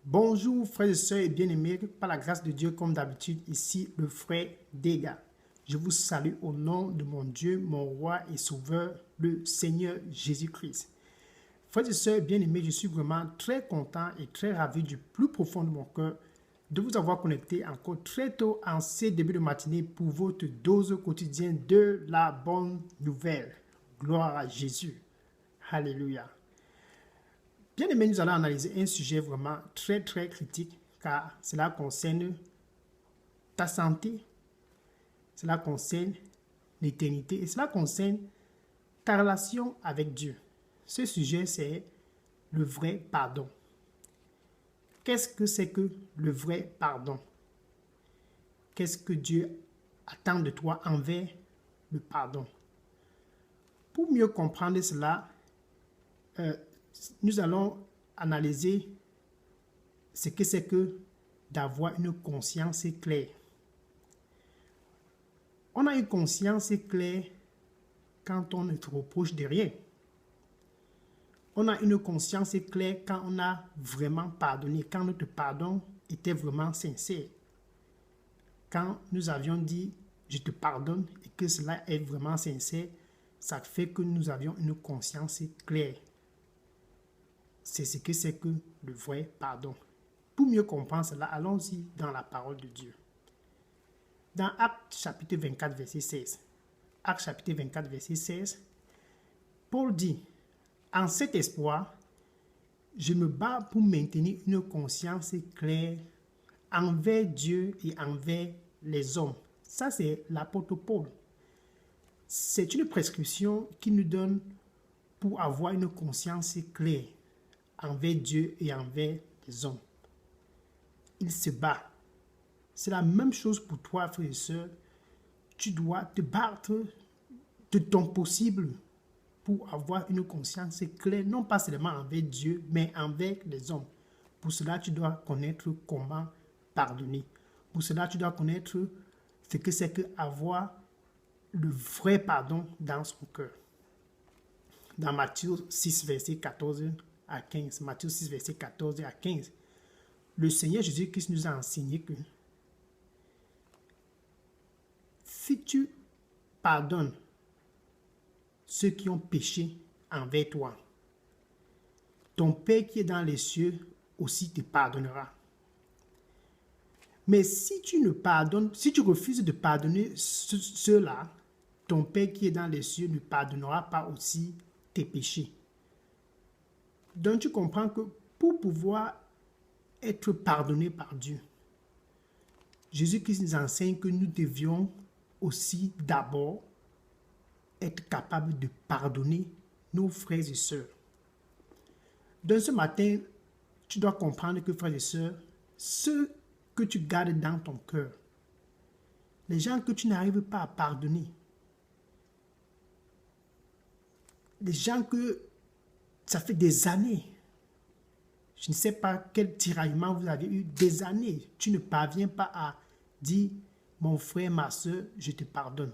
Bonjour frères et sœurs et bien-aimés, par la grâce de Dieu comme d'habitude, ici le frère Dega. Je vous salue au nom de mon Dieu, mon roi et sauveur, le Seigneur Jésus-Christ. Frères et sœurs bien-aimés, je suis vraiment très content et très ravi du plus profond de mon cœur de vous avoir connecté encore très tôt en ces débuts de matinée pour votre dose quotidienne de la bonne nouvelle. Gloire à Jésus. Alléluia. Bien aimé, nous allons analyser un sujet vraiment très critique car cela concerne ta santé, cela concerne l'éternité et cela concerne ta relation avec Dieu. Ce sujet, c'est le vrai pardon. Qu'est-ce que c'est que le vrai pardon? Qu'est-ce que Dieu attend de toi envers le pardon? Pour mieux comprendre cela, nous allons analyser ce que c'est que d'avoir une conscience claire. On a une conscience claire quand on ne te reproche de rien. On a une conscience claire quand on a vraiment pardonné, quand notre pardon était vraiment sincère. Quand nous avions dit « je te pardonne » et que cela est vraiment sincère, ça fait que nous avions une conscience claire. C'est ce que c'est que le vrai pardon. Pour mieux comprendre cela, allons-y dans la parole de Dieu. Dans Actes chapitre 24, verset 16. Actes chapitre 24, verset 16, Paul dit, « En cet espoir, je me bats pour maintenir une conscience claire envers Dieu et envers les hommes. » Ça, c'est l'apôtre Paul. C'est une prescription qu'il nous donne pour avoir une conscience claire envers Dieu et envers les hommes. Il se bat. C'est la même chose pour toi, frère et soeur. Tu dois te battre de ton possible pour avoir une conscience claire, non pas seulement envers Dieu, mais envers les hommes. Pour cela, tu dois connaître comment pardonner. Pour cela, tu dois connaître ce que c'est que avoir le vrai pardon dans son cœur. Dans Matthieu 6, verset 14 à 15, Matthieu 6, verset 14 à 15, le Seigneur Jésus-Christ nous a enseigné que si tu pardonnes ceux qui ont péché envers toi, ton Père qui est dans les cieux aussi te pardonnera. Mais si tu ne pardonnes, si tu refuses de pardonner ceux-là, ton Père qui est dans les cieux ne pardonnera pas aussi tes péchés. Donc tu comprends que pour pouvoir être pardonné par Dieu, Jésus-Christ nous enseigne que nous devions aussi d'abord être capables de pardonner nos frères et sœurs. Donc ce matin, tu dois comprendre que frères et sœurs, ceux que tu gardes dans ton cœur, les gens que tu n'arrives pas à pardonner, les gens que ça fait des années, je ne sais pas quel tiraillement vous avez eu, des années, tu ne parviens pas à dire, mon frère, ma soeur, je te pardonne.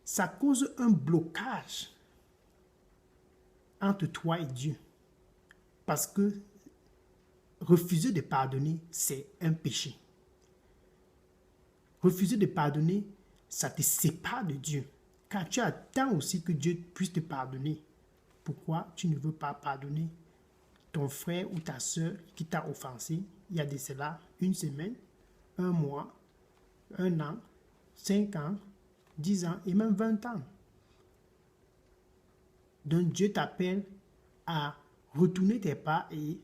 Ça cause un blocage entre toi et Dieu. Parce que refuser de pardonner, c'est un péché. Refuser de pardonner, ça te sépare de Dieu. Car tu attends aussi que Dieu puisse te pardonner. Pourquoi tu ne veux pas pardonner ton frère ou ta soeur qui t'a offensé il y a de cela une semaine, un mois, un an, 5 ans, 10 ans et même 20 ans. Donc Dieu t'appelle à retourner tes pas et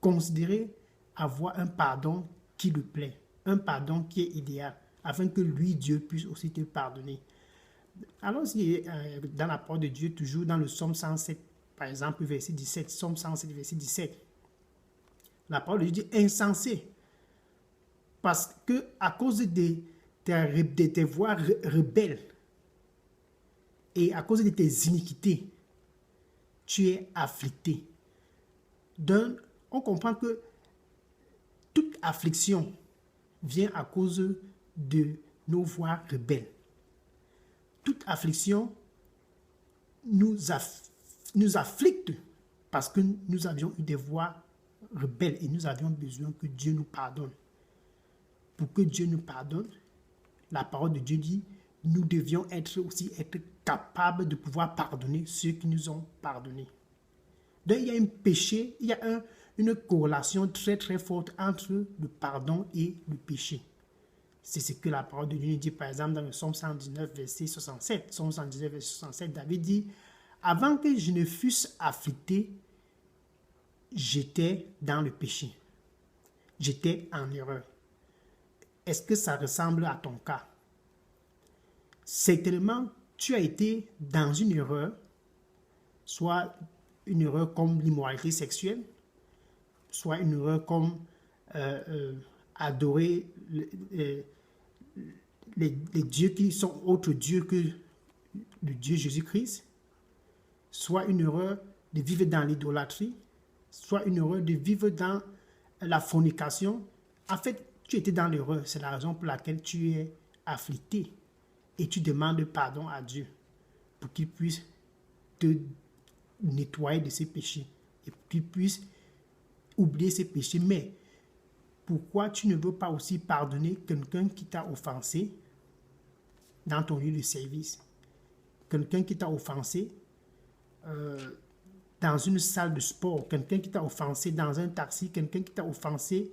considérer avoir un pardon qui lui plaît, un pardon qui est idéal, afin que lui, Dieu, puisse aussi te pardonner. Allons-y dans la parole de Dieu, toujours dans le psaume 107, par exemple, verset 17, psaume 107, verset 17. La parole de Dieu dit insensé, parce que à cause de tes voies rebelles et à cause de tes iniquités, tu es afflicté. Donc, on comprend que toute affliction vient à cause de nos voies rebelles. Toute affliction nous afflicte parce que nous avions eu des voies rebelles et nous avions besoin que Dieu nous pardonne. Pour que Dieu nous pardonne, la parole de Dieu dit, nous devions aussi être capables de pouvoir pardonner ceux qui nous ont pardonnés. Donc il y a un péché, il y a une corrélation très très forte entre le pardon et le péché. C'est ce que la parole de Dieu nous dit, par exemple, dans le Psaume 119, verset 67. Psaume 119, verset 67, David dit, « Avant que je ne fusse afflicté, j'étais dans le péché. J'étais en erreur. » Est-ce que ça ressemble à ton cas? Certainement, tu as été dans une erreur, soit une erreur comme l'immoralité sexuelle, soit une erreur comme adorer les dieux qui sont autres dieux que le Dieu Jésus-Christ, soit une erreur de vivre dans l'idolâtrie, soit une erreur de vivre dans la fornication. En fait, tu étais dans l'erreur. C'est la raison pour laquelle tu es afflicté. Et tu demandes pardon à Dieu pour qu'il puisse te nettoyer de ces péchés et pour qu'il puisse oublier ces péchés. Mais pourquoi tu ne veux pas aussi pardonner quelqu'un qui t'a offensé dans ton lieu de service? Quelqu'un qui t'a offensé dans une salle de sport, quelqu'un qui t'a offensé dans un taxi, quelqu'un qui t'a offensé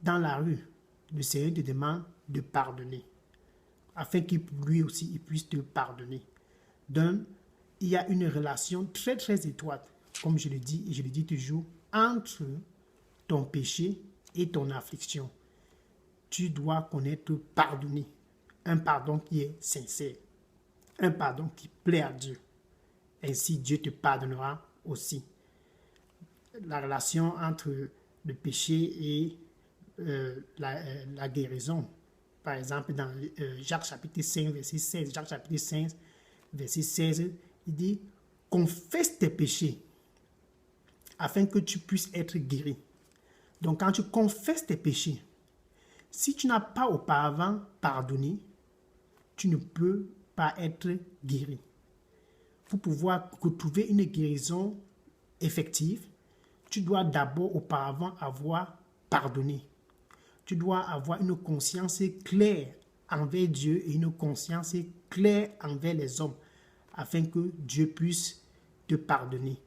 dans la rue. Le Seigneur te demande de pardonner, afin qu'il lui aussi il puisse te pardonner. Donc, il y a une relation très très étroite, comme je le dis et je le dis toujours, entre ton péché et ton affliction. Tu dois connaître pardonner, un pardon qui est sincère, un pardon qui plaît à Dieu. Ainsi, Dieu te pardonnera aussi. La relation entre le péché et la guérison. Par exemple, dans Jacques chapitre 5, verset 16, Jacques chapitre 5, verset 16, il dit, confesse tes péchés afin que tu puisses être guéri. Donc, quand tu confesses tes péchés, si tu n'as pas auparavant pardonné, tu ne peux pas être guéri. Pour pouvoir retrouver une guérison effective, tu dois d'abord auparavant avoir pardonné. Tu dois avoir une conscience claire envers Dieu et une conscience claire envers les hommes, afin que Dieu puisse te pardonner.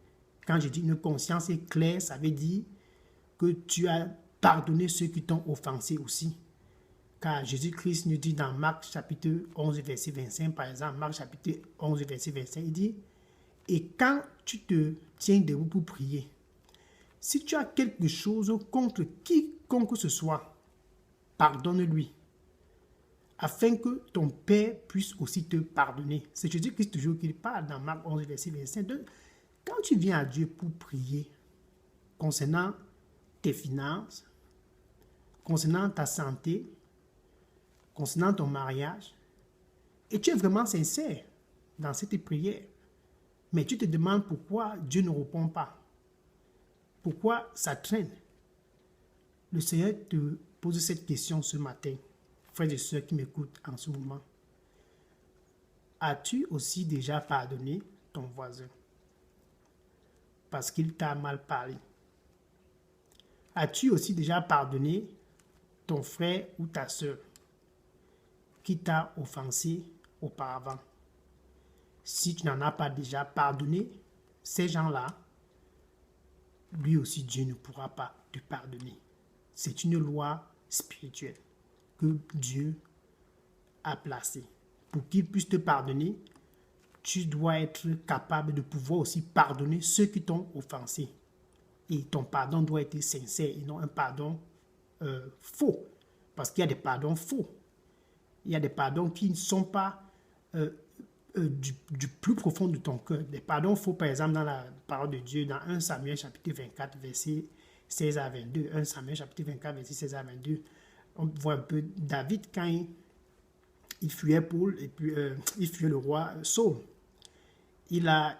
Quand je dis une conscience claire, ça veut dire que tu as pardonné ceux qui t'ont offensé aussi. Car Jésus-Christ nous dit dans Marc chapitre 11, verset 25, par exemple, Marc chapitre 11, verset 25, il dit, « Et quand tu te tiens debout pour prier, si tu as quelque chose contre quiconque ce soit, pardonne-lui, afin que ton Père puisse aussi te pardonner. » C'est Jésus-Christ toujours qui parle dans Marc 11, verset 25. Donc, quand tu viens à Dieu pour prier concernant tes finances, concernant ta santé, concernant ton mariage, et tu es vraiment sincère dans cette prière, mais tu te demandes pourquoi Dieu ne répond pas, pourquoi ça traîne. Le Seigneur te pose cette question ce matin, frères et sœurs qui m'écoutent en ce moment. As-tu aussi déjà pardonné ton voisin parce qu'il t'a mal parlé? As-tu aussi déjà pardonné ton frère ou ta sœur qui t'a offensé auparavant? Si tu n'en as pas déjà pardonné, ces gens-là, lui aussi Dieu ne pourra pas te pardonner. C'est une loi spirituelle que Dieu a placée. Pour qu'il puisse te pardonner, tu dois être capable de pouvoir aussi pardonner ceux qui t'ont offensé. Et ton pardon doit être sincère et non un pardon faux. Parce qu'il y a des pardons faux. Il y a des pardons qui ne sont pas du plus profond de ton cœur. Des pardons faux, par exemple, dans la parole de Dieu, dans 1 Samuel chapitre 24, verset 16 à 22. 1 Samuel chapitre 24, verset 16 à 22. On voit un peu David quand il fuyait Paul, et puis il fuyait le roi Saul. Il a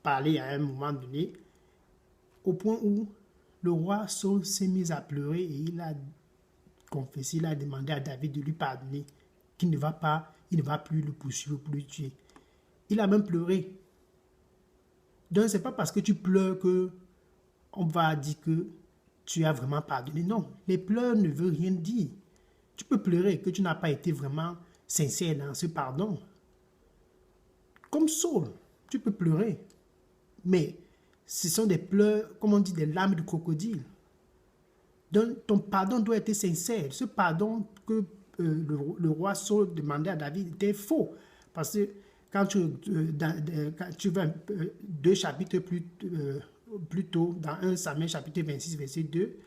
parlé à un moment donné, au point où le roi Saul s'est mis à pleurer et il a confessé, il a demandé à David de lui pardonner, qu'il ne va plus le poursuivre pour le tuer. Il a même pleuré. Donc, ce n'est pas parce que tu pleures que on va dire que tu as vraiment pardonné. Non, les pleurs ne veulent rien dire. Tu peux pleurer que tu n'as pas été vraiment sincère dans ce pardon. Comme Saul, tu peux pleurer. Mais ce sont des pleurs, comme on dit, des larmes de crocodile. Donc, ton pardon doit être sincère. Ce pardon que le roi Saul demandait à David était faux. Parce que quand tu vas 2 chapitres plus tôt, dans 1 Samuel chapitre 26, verset 2,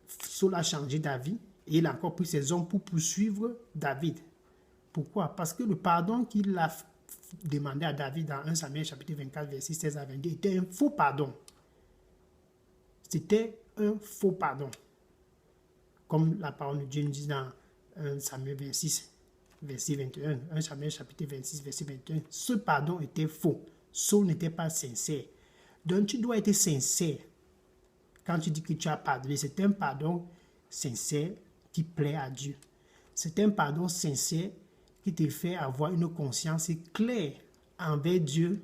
Saul a changé d'avis et il a encore pris ses hommes pour poursuivre David. Pourquoi? Parce que le pardon qu'il a demandé à David dans 1 Samuel chapitre 24, verset 16 à 22 était un faux pardon. C'était un faux pardon. Comme la parole de Dieu nous dit dans 1 Samuel 26, verset 21. 1 Samuel chapitre 26, verset 21. Ce pardon était faux. Saul n'était pas sincère. Donc tu dois être sincère. Quand tu dis que tu as pardonné, c'est un pardon sincère qui plaît à Dieu. C'est un pardon sincère qui te fait avoir une conscience claire envers Dieu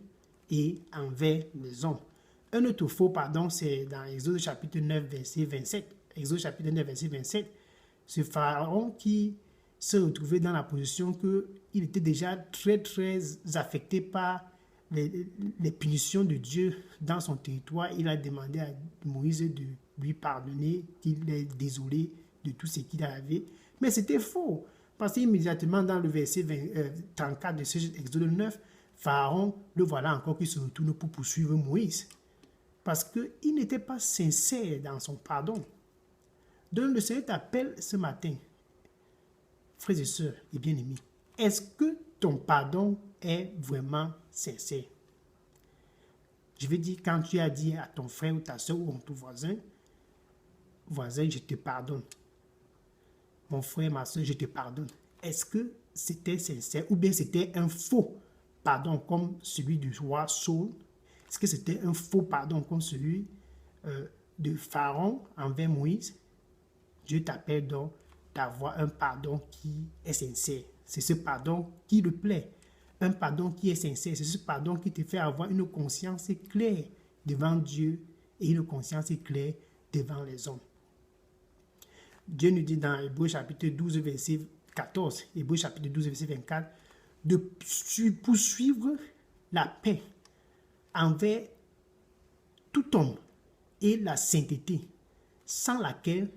et envers les hommes. Un autre faux pardon, c'est dans Exode chapitre 9, verset 27. Exode chapitre 9, verset 27. Ce Pharaon qui se retrouvait dans la position qu'il était déjà très, très affecté par les punitions de Dieu dans son territoire. Il a demandé à Moïse de lui pardonner, qu'il est désolé de tout ce qu'il avait. Mais c'était faux. Parce qu'immédiatement dans le verset 34 de ce Exode 9, Pharaon, le voilà encore qui se retourne pour poursuivre Moïse. Parce qu'il n'était pas sincère dans son pardon. Donc le Seigneur t'appelle ce matin, frères et sœurs et bien-aimés, est-ce que ton pardon est vraiment sincère? Je veux dire, quand tu as dit à ton frère ou ta soeur ou ton voisin, je te pardonne. Mon frère, ma soeur, je te pardonne. Est-ce que c'était sincère ou bien c'était un faux pardon comme celui du roi Saul? Est-ce que c'était un faux pardon comme celui de Pharaon envers Moïse? Dieu t'appelle donc d'avoir un pardon qui est sincère. C'est ce pardon qui le plaît. Un pardon qui est sincère. C'est ce pardon qui te fait avoir une conscience claire devant Dieu et une conscience claire devant les hommes. Dieu nous dit dans Hébreux chapitre 12, verset 14, Hébreux chapitre 12, verset 24, de poursuivre la paix envers tout homme et la sainteté, sans laquelle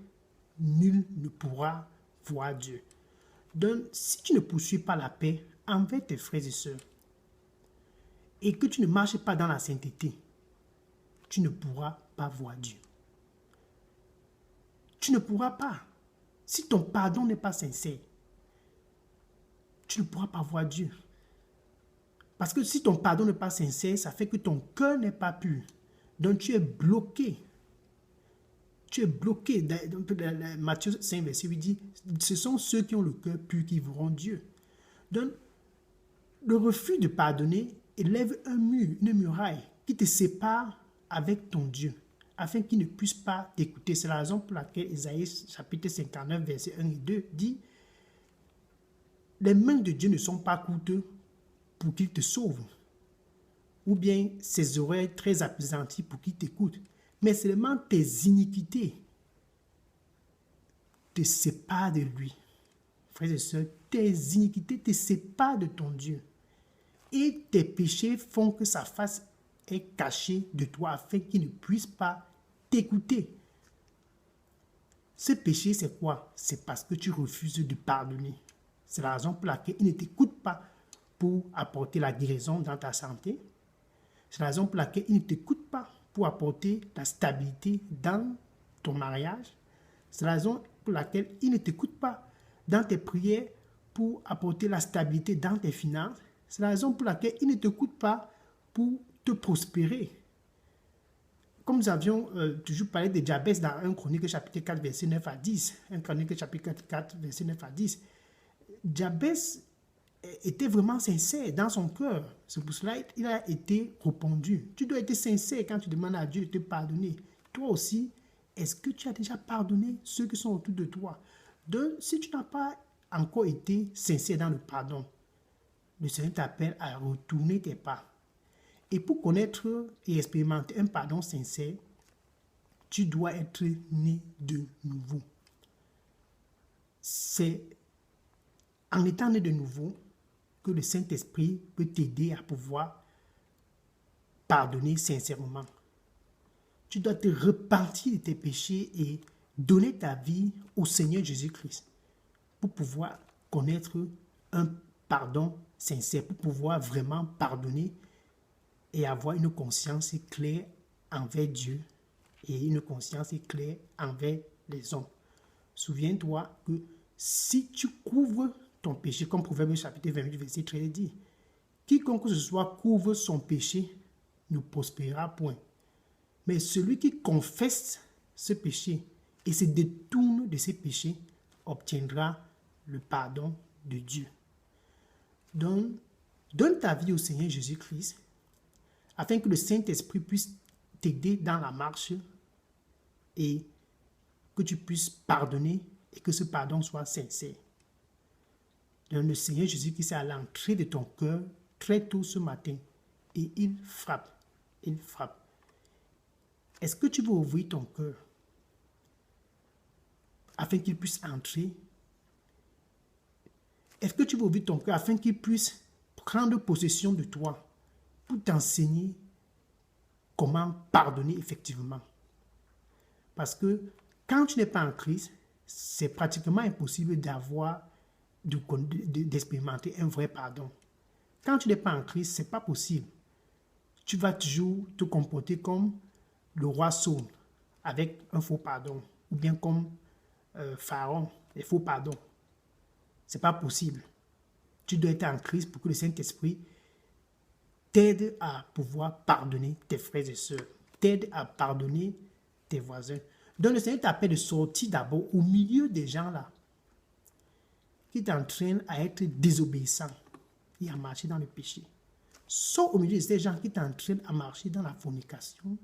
nul ne pourra voir Dieu. Donc, si tu ne poursuis pas la paix envers tes frères et sœurs et que tu ne marches pas dans la sainteté, tu ne pourras pas voir Dieu. Tu ne pourras pas. Si ton pardon n'est pas sincère, tu ne pourras pas voir Dieu. Parce que si ton pardon n'est pas sincère, ça fait que ton cœur n'est pas pur. Donc tu es bloqué. Tu es bloqué. Dans Matthieu 5, verset 8 dit, ce sont ceux qui ont le cœur pur qui verront Dieu. Donc, le refus de pardonner élève un mur, une muraille qui te sépare avec ton Dieu, afin qu'il ne puisse pas t'écouter. C'est la raison pour laquelle Isaïe chapitre 59, verset 1 et 2 dit, les mains de Dieu ne sont pas courtes pour qu'il te sauve, ou bien ses oreilles très appesanties pour qu'il t'écoute, mais seulement tes iniquités te séparent de lui. Frères et sœurs, tes iniquités te séparent de ton Dieu. Et tes péchés font que sa face est cachée de toi afin qu'il ne puisse pas t'écouter. Ce péché, c'est quoi? C'est parce que tu refuses de pardonner. C'est la raison pour laquelle il ne t'écoute pas pour apporter la guérison dans ta santé. C'est la raison pour laquelle il ne t'écoute pas pour apporter la stabilité dans ton mariage. C'est la raison pour laquelle il ne t'écoute pas dans tes prières pour apporter la stabilité dans tes finances. C'est la raison pour laquelle il ne t'écoute pas pour te prospérer. Comme nous avions toujours parlé de Jabès dans 1 Chronique chapitre 4, verset 9 à 10. 1 Chronique chapitre 4, verset 9 à 10. Jabès était vraiment sincère dans son cœur. C'est pour cela qu'il a été répondu. Tu dois être sincère quand tu demandes à Dieu de te pardonner. Toi aussi, est-ce que tu as déjà pardonné ceux qui sont autour de toi? Donc, si tu n'as pas encore été sincère dans le pardon, le Seigneur t'appelle à retourner tes pas. Et pour connaître et expérimenter un pardon sincère, tu dois être né de nouveau. C'est en étant né de nouveau que le Saint-Esprit peut t'aider à pouvoir pardonner sincèrement. Tu dois te repentir de tes péchés et donner ta vie au Seigneur Jésus-Christ pour pouvoir connaître un pardon sincère, pour pouvoir vraiment pardonner et avoir une conscience claire envers Dieu et une conscience claire envers les hommes. Souviens-toi que si tu couvres ton péché, comme Proverbe chapitre 28, verset 13 dit, quiconque que ce soit couvre son péché ne prospérera point. Mais celui qui confesse ce péché et se détourne de ses péchés obtiendra le pardon de Dieu. Donc, donne ta vie au Seigneur Jésus-Christ afin que le Saint-Esprit puisse t'aider dans la marche et que tu puisses pardonner et que ce pardon soit sincère. Donc, le Seigneur Jésus-Christ est à l'entrée de ton cœur très tôt ce matin et il frappe. Il frappe. Est-ce que tu veux ouvrir ton cœur afin qu'il puisse entrer? Est-ce que tu veux ouvrir ton cœur afin qu'il puisse prendre possession de toi pour t'enseigner comment pardonner effectivement? Parce que quand tu n'es pas en Christ, c'est pratiquement impossible d'expérimenter un vrai pardon. Quand tu n'es pas en Christ, ce n'est pas possible. Tu vas toujours te comporter comme le roi Saul avec un faux pardon, ou bien comme Pharaon, les faux pardons. Ce n'est pas possible. Tu dois être en Christ pour que le Saint-Esprit t'aide à pouvoir pardonner tes frères et sœurs, t'aide à pardonner tes voisins. Donc le Seigneur t'appelle de sortir d'abord au milieu des gens là qui t'entraînent à être désobéissant et à marcher dans le péché. Sors au milieu de ces gens qui t'entraînent à marcher dans la fornication,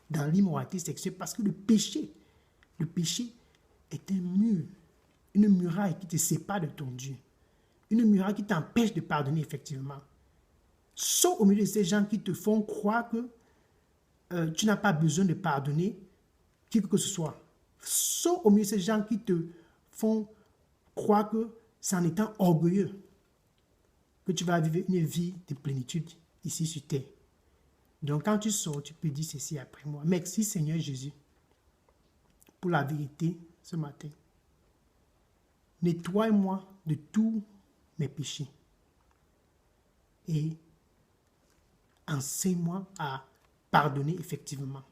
dans l'immoralité sexuelle, parce que le péché est un mur, une muraille qui te sépare de ton Dieu, une muraille qui t'empêche de pardonner effectivement. Sors au milieu de ces gens qui te font croire que tu n'as pas besoin de pardonner qui que ce soit. Sors au milieu de ces gens qui te font croire que c'est en étant orgueilleux que tu vas vivre une vie de plénitude ici sur terre. Donc quand tu sors, tu peux dire ceci après moi. Merci Seigneur Jésus pour la vérité ce matin. Nettoie-moi de tous mes péchés et enseigne-moi à pardonner effectivement.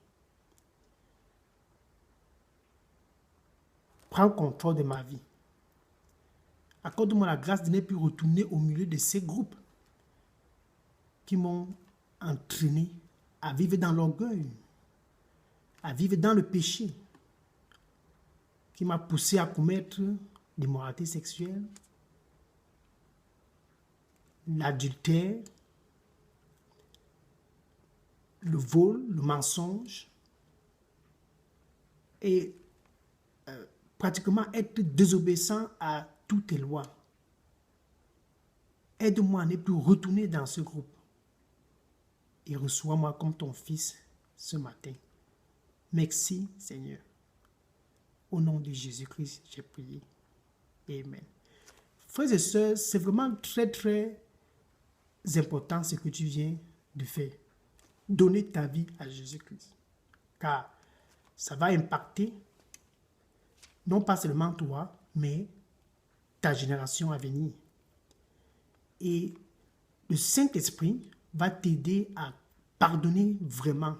Prends contrôle de ma vie. Accorde-moi la grâce de ne plus retourner au milieu de ces groupes qui m'ont entraîné à vivre dans l'orgueil, à vivre dans le péché, qui m'a poussé à commettre l'immoralité sexuelle, l'adultère, le vol, le mensonge et pratiquement être désobéissant à toutes tes lois. Aide-moi à ne plus retourner dans ce groupe et reçois-moi comme ton fils ce matin. Merci Seigneur. Au nom de Jésus-Christ, j'ai prié. Amen. Frères et sœurs, c'est vraiment très très important ce que tu viens de faire. Donner ta vie à Jésus-Christ. Car ça va impacter non pas seulement toi, mais ta génération à venir. Et le Saint-Esprit va t'aider à pardonner vraiment.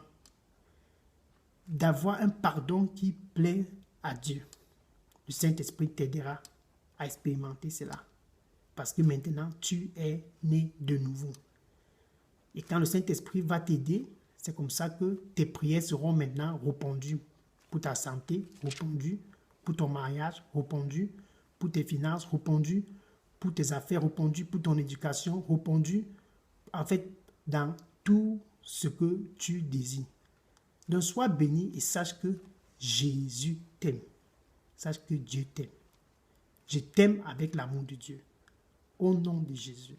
D'avoir un pardon qui plaît à Dieu. Le Saint-Esprit t'aidera à expérimenter cela. Parce que maintenant, tu es né de nouveau. Et quand le Saint-Esprit va t'aider, c'est comme ça que tes prières seront maintenant répondues pour ta santé, répondues pour ton mariage, répondues pour tes finances, répondues pour tes affaires, répondues pour ton éducation, répondues en fait dans tout ce que tu désires. Donc sois béni et sache que Jésus t'aime. Sache que Dieu t'aime. Je t'aime avec l'amour de Dieu. Au nom de Jésus.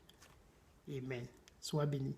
Amen. Sois béni.